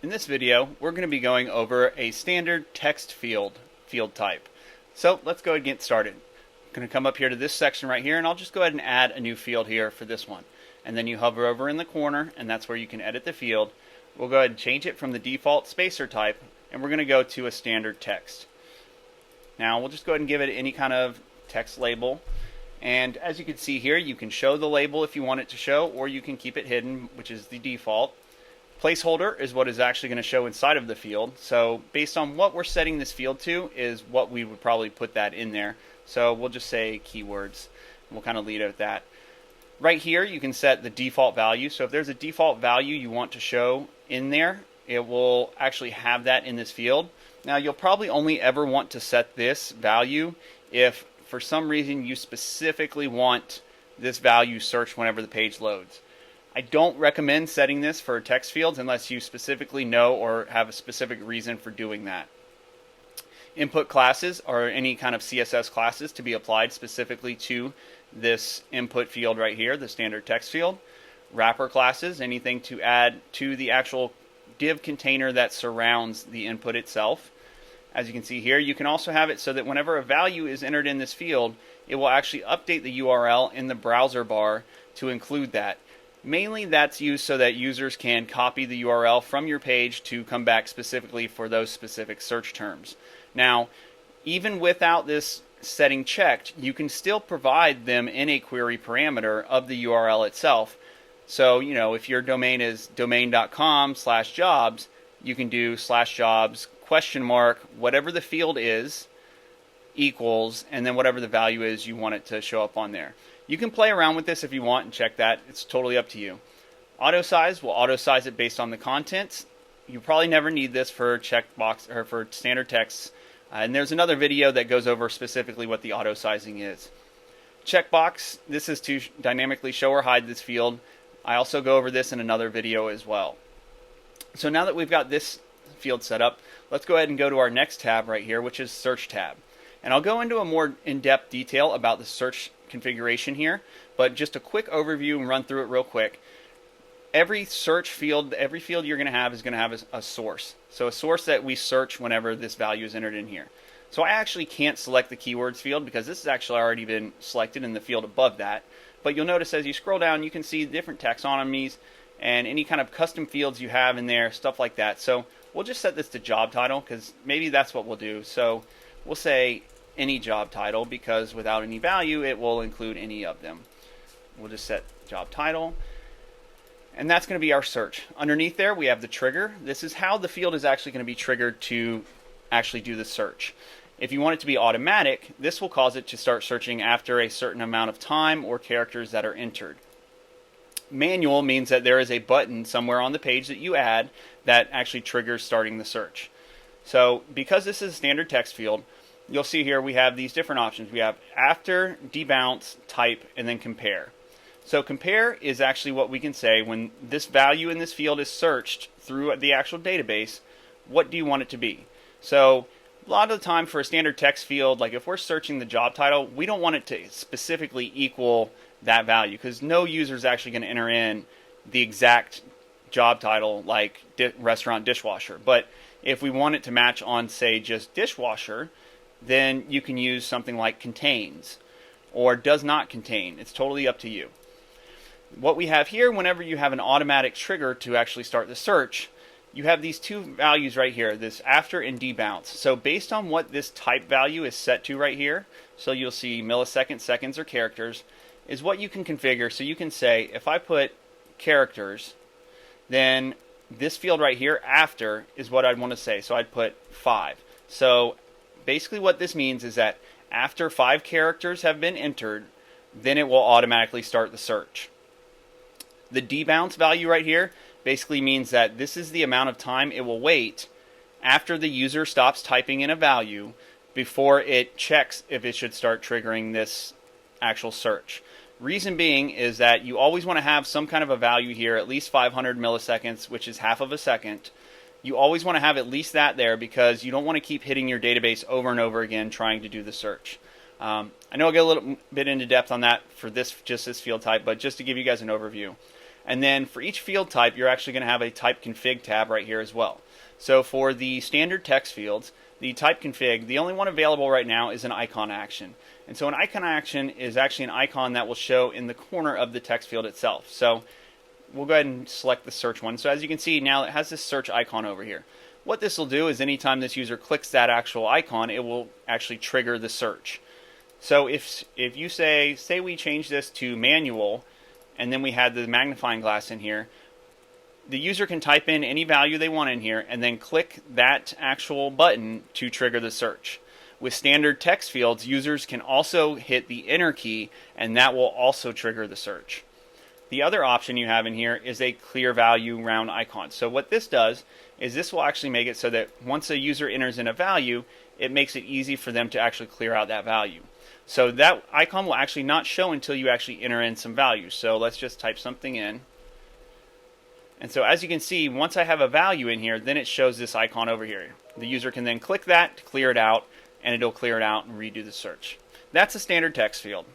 In this video, we're going to be going over a standard text field type. So let's go ahead and get started. I'm going to come up here to this section right here, and I'll just go ahead and add a new field here for this one. And then you hover over in the corner, and that's where you can edit the field. We'll go ahead and change it from the default spacer type, and we're going to go to a standard text. Now we'll just go ahead and give it any kind of text label. And as you can see here, you can show the label if you want it to show, or you can keep it hidden, which is the default. Placeholder is what is actually going to show inside of the field. So based on what we're setting this field to is what we would probably put that in there. So we'll just say keywords. We'll kind of lead it at that. Right here you can set the default value. So if there's a default value you want to show in there, it will actually have that in this field. Now you'll probably only ever want to set this value if for some reason you specifically want this value searched whenever the page loads. I don't recommend setting this for text fields unless you specifically know or have a specific reason for doing that. Input classes are any kind of CSS classes to be applied specifically to this input field right here, the standard text field. Wrapper classes, anything to add to the actual div container that surrounds the input itself. As you can see here, you can also have it so that whenever a value is entered in this field, it will actually update the URL in the browser bar to include that. Mainly that's used so that users can copy the URL from your page to come back specifically for those specific search terms. Now, even without this setting checked, you can still provide them in a query parameter of the URL itself. So, if your domain is domain.com/jobs, you can do /jobs, ? Whatever the field is, equals, and then whatever the value is you want it to show up on there. You can play around with this if you want and check that. It's totally up to you. Auto size will auto size it based on the contents. You probably never need this for checkbox or for standard text. And there's another video that goes over specifically what the auto sizing is. Checkbox, this is to dynamically show or hide this field. I also go over this in another video as well. So now that we've got this field set up, let's go ahead and go to our next tab right here, which is Search tab. And I'll go into a more in-depth detail about the search configuration here, but just a quick overview and run through it real quick. Every search field, every field you're going to have is going to have a source. So a source that we search whenever this value is entered in here. So I actually can't select the keywords field because this has actually already been selected in the field above that. But you'll notice as you scroll down, you can see different taxonomies and any kind of custom fields you have in there, stuff like that. So we'll just set this to job title because maybe that's what we'll do. So we'll say any job title because without any value it will include any of them. We'll just set job title, and that's going to be our search. Underneath there we have the trigger. This is how the field is actually going to be triggered to actually do the search. If you want it to be automatic, this will cause it to start searching after a certain amount of time or characters that are entered. Manual means that there is a button somewhere on the page that you add that actually triggers starting the search. So because this is a standard text field, you'll see here we have these different options. We have after, debounce, type, and then compare. So compare is actually what we can say when this value in this field is searched through the actual database, what do you want it to be? So a lot of the time for a standard text field, like if we're searching the job title, we don't want it to specifically equal that value because no user is actually going to enter in the exact job title like restaurant dishwasher. But if we want it to match on, say, just dishwasher, then you can use something like contains or does not contain. It's totally up to you. What we have here, whenever you have an automatic trigger to actually start the search, you have these two values right here, this after and debounce. So based on what this type value is set to right here, so you'll see milliseconds, seconds, or characters, is what you can configure. So you can say, if I put characters, then this field right here, after, is what I'd want to say. So I'd put 5. So basically what this means is that after 5 characters have been entered, then it will automatically start the search. The debounce value right here basically means that this is the amount of time it will wait after the user stops typing in a value before it checks if it should start triggering this actual search. Reason being is that you always want to have some kind of a value here, at least 500 milliseconds, which is half of a second. You always want to have at least that there because you don't want to keep hitting your database over and over again trying to do the search. I know I'll get a little bit into depth on that for just this field type, but just to give you guys an overview. And then for each field type, you're actually going to have a type config tab right here as well. So for the standard text fields, the type config, the only one available right now is an icon action. And so an icon action is actually an icon that will show in the corner of the text field itself. So we'll go ahead and select the search one. So as you can see now, it has this search icon over here. What this will do is anytime this user clicks that actual icon, it will actually trigger the search. So if you say we change this to manual, and then we had the magnifying glass in here, the user can type in any value they want in here and then click that actual button to trigger the search. With standard text fields, users can also hit the enter key, and that will also trigger the search. The other option you have in here is a clear value round icon. So what this does is this will actually make it so that once a user enters in a value, it makes it easy for them to actually clear out that value. So that icon will actually not show until you actually enter in some values. So let's just type something in. And so as you can see, once I have a value in here, then it shows this icon over here. The user can then click that to clear it out, and it'll clear it out and redo the search. That's a standard text field.